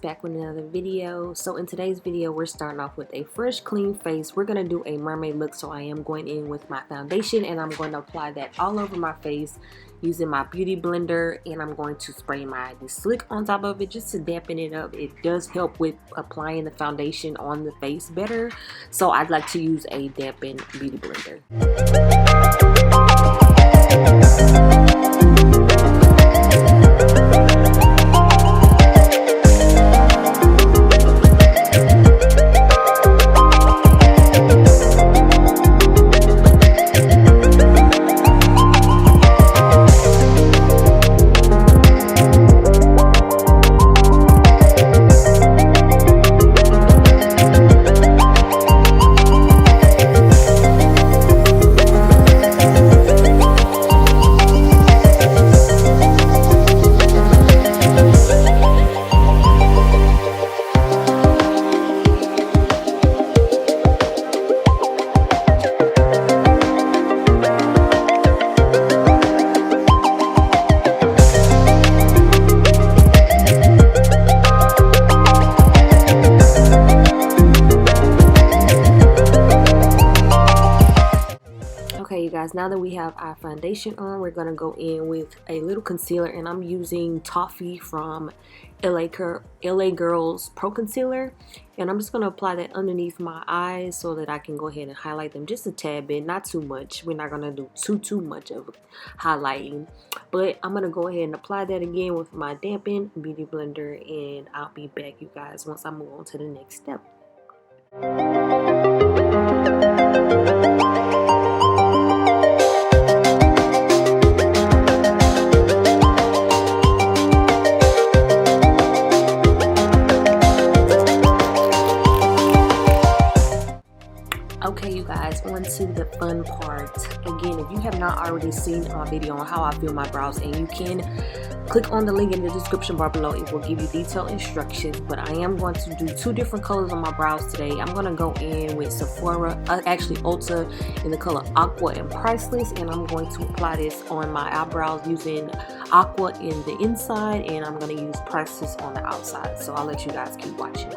back with another video. So in today's video, we're starting off with a fresh, clean face. We're going to do a mermaid look, so I am going in with my foundation and I'm going to apply that all over my face using my beauty blender, and I'm going to spray my slick on top of it just to dampen it up. It does help with applying the foundation on the face better, so I'd like to use a dampened beauty blender. Okay, you guys, now that we have our foundation on, we're going to go in with a little concealer, and I'm using Toffee from LA Girls Pro Concealer, and I'm just going to apply that underneath my eyes so that I can go ahead and highlight them just a tad bit, not too much. We're not going to do too much of highlighting, but I'm going to go ahead and apply that again with my dampened beauty blender, and I'll be back, you guys, once I move on to the next step. Okay, you guys, on to the fun part. Again, if you have not already seen my video on how I fill my brows, and you can click on the link in the description bar below, it will give you detailed instructions. But I am going to do two different colors on my brows today. I'm going to go in with actually Ulta in the color Aqua and Priceless, and I'm going to apply this on my eyebrows using Aqua in the inside, and I'm going to use Priceless on the outside. So I'll let you guys keep watching.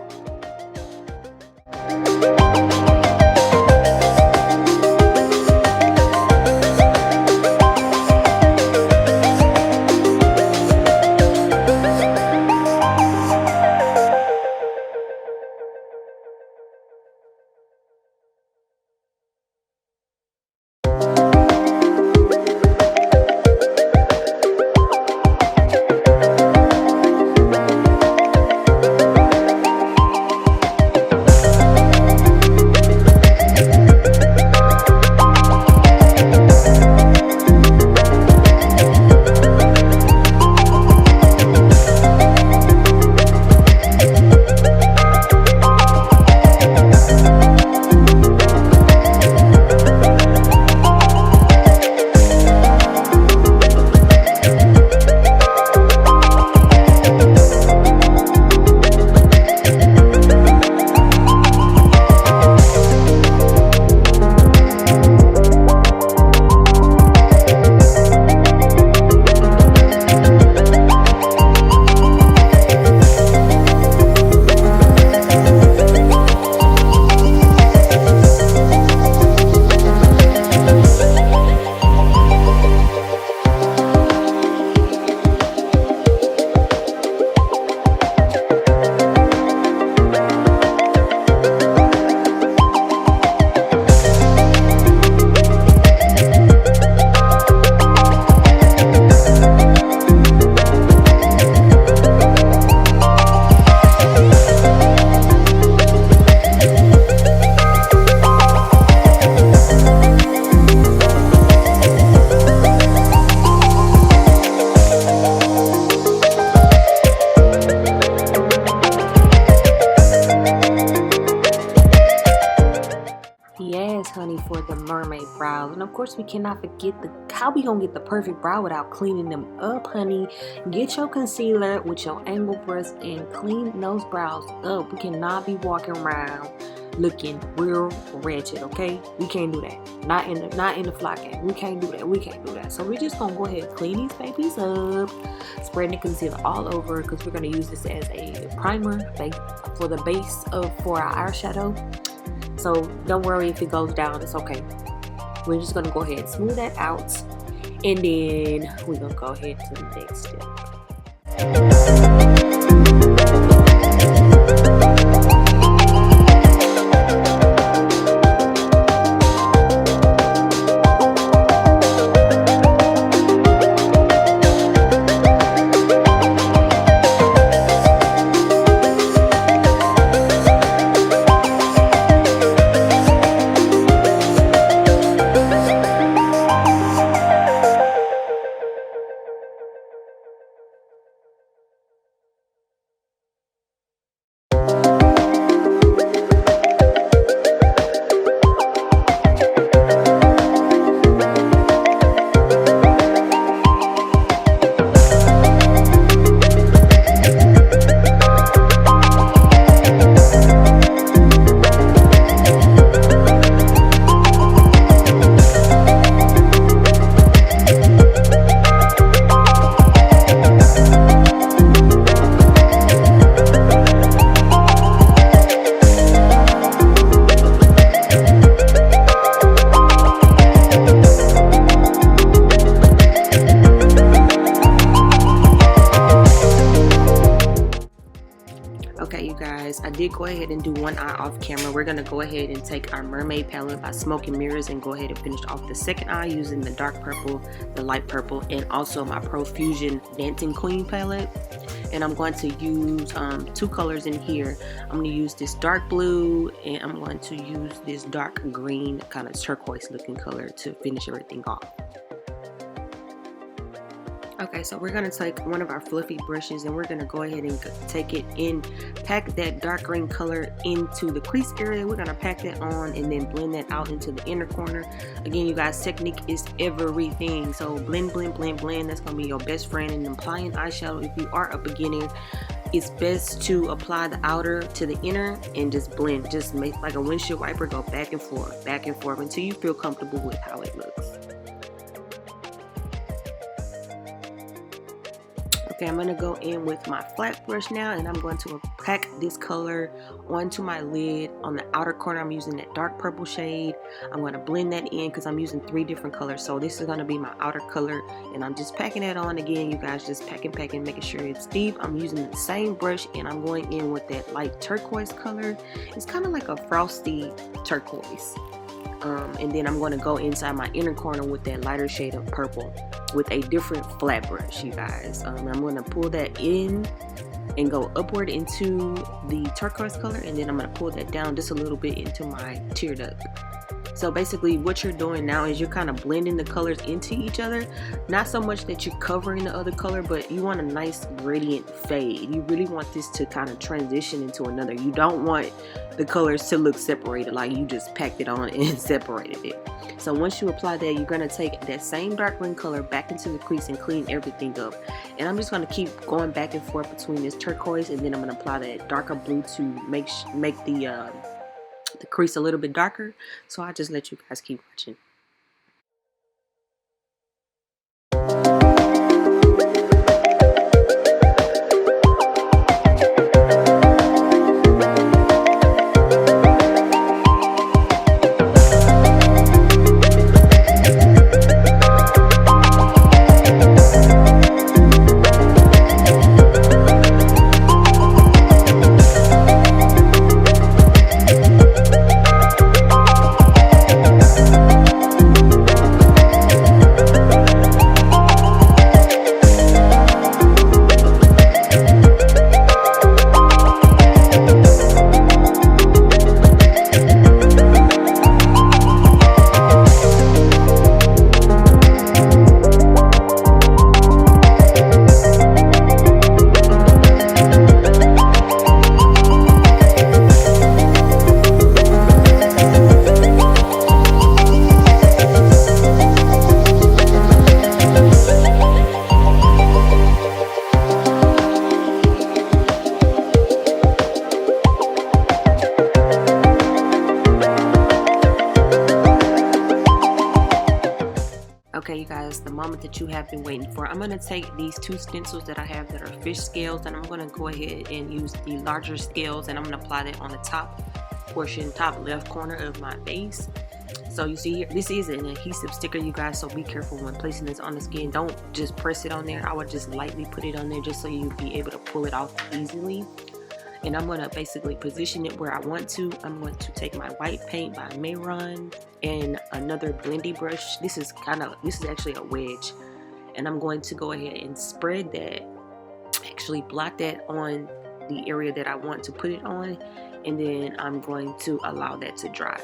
Yes, honey, for the mermaid brows. And of course, we cannot forget how we gonna get the perfect brow without cleaning them up, honey. Get your concealer with your angle brush and clean those brows up. We cannot be walking around looking real ratchet. Okay, we can't do that. Not in the Flyy game. We can't do that. We can't do that. So we're just gonna go ahead and clean these babies up, spreading the concealer all over, because we're gonna use this as a primer for the base for our eyeshadow. So don't worry if it goes down. It's okay. We're just gonna go ahead and smooth that out, and then we're gonna go ahead to the next step. Okay, you guys, I did go ahead and do one eye off camera. We're going to go ahead and take our Mermaid palette by Smoke and Mirrors and go ahead and finish off the second eye using the dark purple, the light purple, and also my Profusion Dancing Queen palette. And I'm going to use two colors in here. I'm going to use this dark blue, and I'm going to use this dark green, kind of turquoise looking color to finish everything off. Okay, so we're going to take one of our fluffy brushes and we're going to go ahead and take it in, pack that dark green color into the crease area. We're going to pack that on and then blend that out into the inner corner. Again, you guys, technique is everything. So blend, blend, blend, blend. That's going to be your best friend in applying eyeshadow. If you are a beginner, it's best to apply the outer to the inner and just blend. Just make like a windshield wiper, go back and forth until you feel comfortable with how it looks. Okay, I'm going to go in with my flat brush now, and I'm going to pack this color onto my lid. On the outer corner, I'm using that dark purple shade. I'm going to blend that in because I'm using 3 different colors. So this is going to be my outer color, and I'm just packing that on. Again, you guys, just packing, making sure it's deep. I'm using the same brush, and I'm going in with that light turquoise color. It's kind of like a frosty turquoise. And then I'm going to go inside my inner corner with that lighter shade of purple with a different flat brush, you guys. I'm going to pull that in and go upward into the turquoise color, and then I'm going to pull that down just a little bit into my tear duct. So basically what you're doing now is you're kind of blending the colors into each other. Not so much that you're covering the other color, but you want a nice gradient fade. You really want this to kind of transition into another. You don't want the colors to look separated, like you just packed it on and separated it. So once you apply that, you're going to take that same dark green color back into the crease and clean everything up. And I'm just going to keep going back and forth between this turquoise, and then I'm going to apply that darker blue to make the crease a little bit darker. So I just let you guys keep watching. Okay, you guys, the moment that you have been waiting for. I'm going to take these 2 stencils that I have that are fish scales, and I'm going to go ahead and use the larger scales, and I'm going to apply that on the top portion, top left corner of my face. So you see here, this is an adhesive sticker, you guys, so be careful when placing this on the skin. Don't just press it on there. I would just lightly put it on there just so you'll be able to pull it off easily. And I'm going to basically position it where I want to. I'm going to take my white paint by Mermaid and another blendy brush. This is actually a wedge, and I'm going to go ahead and spread that, actually blot that on the area that I want to put it on, and then I'm going to allow that to dry.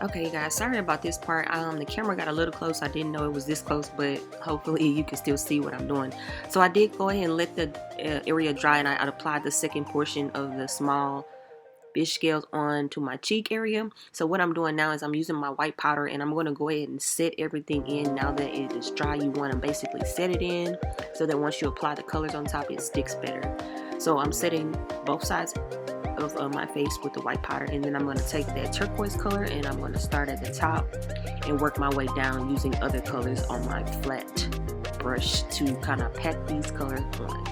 Okay, you guys, sorry about this part. The camera got a little close. I didn't know it was this close, but hopefully you can still see what I'm doing. So I did go ahead and let the area dry, and I applied the second portion of the small fish scales onto my cheek area. So what I'm doing now is I'm using my white powder, and I'm going to go ahead and set everything in. Now that it is dry, you want to basically set it in so that once you apply the colors on top, it sticks better. So I'm setting both sides of my face with the white powder, and then I'm going to take that turquoise color, and I'm going to start at the top and work my way down using other colors on my flat brush to kind of pat these colors on.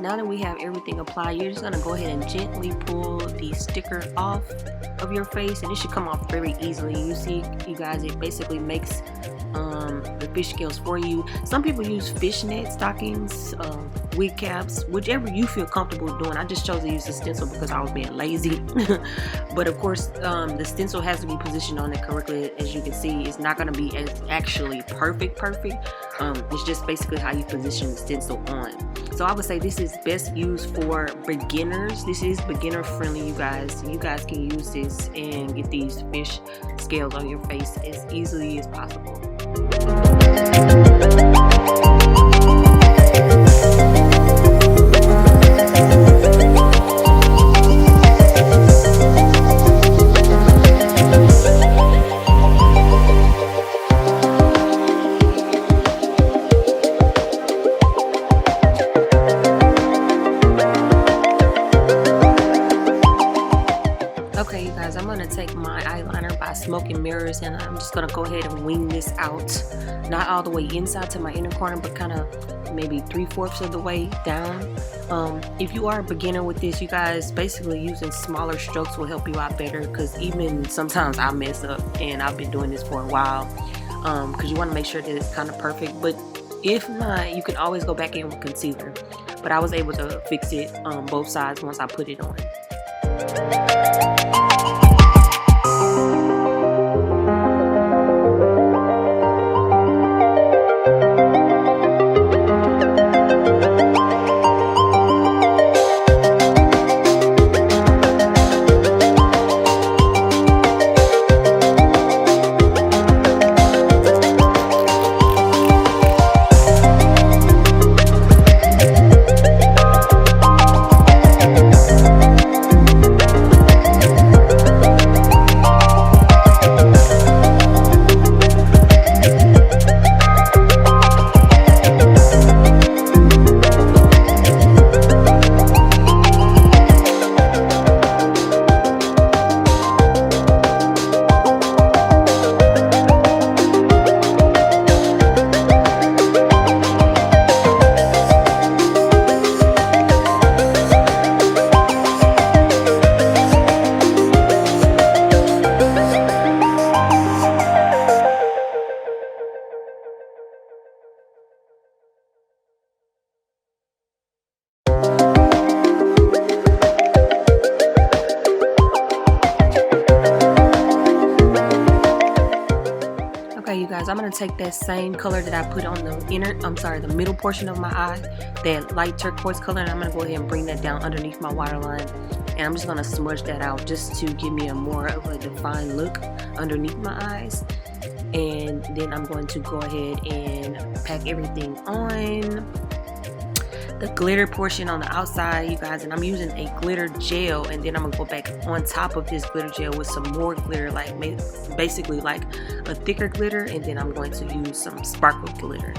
Now that we have everything applied, you're just going to go ahead and gently pull the sticker off of your face, and it should come off very easily. You see, you guys, it basically makes the fish scales for you. Some people use fishnet stockings wig caps, whichever you feel comfortable doing. I just chose to use the stencil because I was being lazy. But of course, the stencil has to be positioned on it correctly. As you can see, it's not going to be actually perfect. It's just basically how you position the stencil on. So I would say this is best used for beginners. This is beginner friendly, you guys. You guys can use this and get these fish scales on your face as easily as possible. Okay, you guys, I'm going to take my eyeliner by Smoke and Mirrors, and I'm just going to go ahead and wing this out. Not all the way inside to my inner corner, but kind of maybe 3/4 of the way down. If you are a beginner with this, you guys, basically using smaller strokes will help you out better, because even sometimes I mess up, and I've been doing this for a while, because you want to make sure that it's kind of perfect. But if not, you can always go back in with concealer. But I was able to fix it on both sides once I put it on. You guys, I'm going to take that same color that I put on the middle portion of my eye, that light turquoise color, and I'm going to go ahead and bring that down underneath my waterline, and I'm just going to smudge that out just to give me a more of a defined look underneath my eyes. And then I'm going to go ahead and pack everything on. The glitter portion on the outside, you guys, and I'm using a glitter gel, and then I'm gonna go back on top of this glitter gel with some more glitter, like basically like a thicker glitter, and then I'm going to use some sparkle glitter.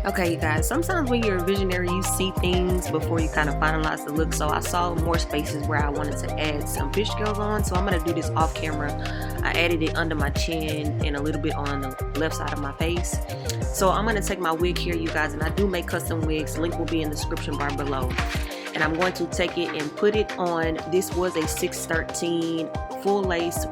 Okay, you guys, sometimes when you're a visionary, you see things before you kind of finalize the look. So I saw more spaces where I wanted to add some fish scales on, so I'm going to do this off camera. I added it under my chin and a little bit on the left side of my face. So I'm going to take my wig here, you guys, and I do make custom wigs. Link will be in the description bar below. and I'm going to take it and put it on. This was a 613 full lace,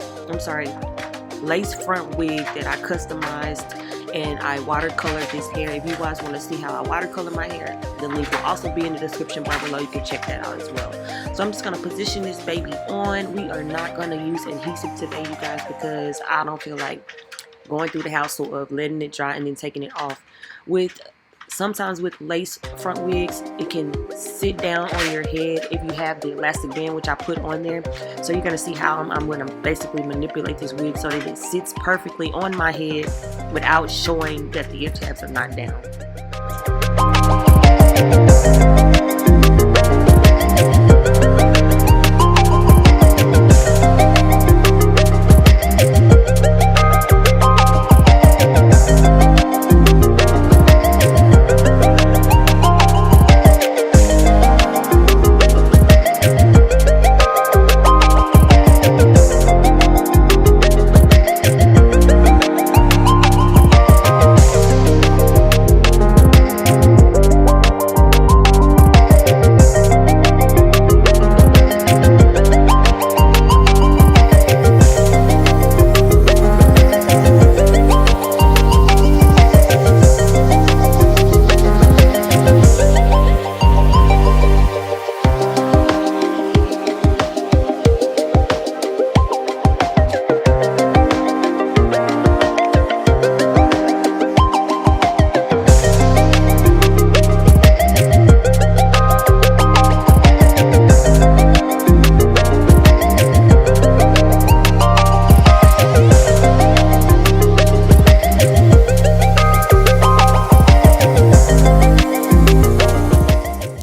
lace front wig that I customized, and I watercolored this hair. If you guys want to see how I watercolor my hair, the link will also be in the description bar below. You can check that out as well. So I'm just going to position this baby on. We are not going to use adhesive today, you guys, because I don't feel like going through the hassle of letting it dry and then taking it off. Sometimes with lace front wigs, it can sit down on your head if you have the elastic band, which I put on there. So you're going to see how I'm going to basically manipulate this wig so that it sits perfectly on my head without showing that the ear tabs are not down.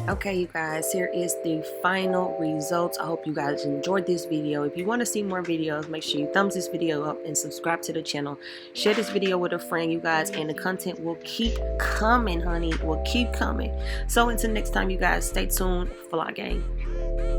Okay, you guys, here is the final results. I hope you guys enjoyed this video. If you want to see more videos, make sure you thumbs this video up and subscribe to the channel. Share this video with a friend, you guys, and the content will keep coming, honey. Will keep coming. So until next time, you guys, stay tuned. Flyy gang.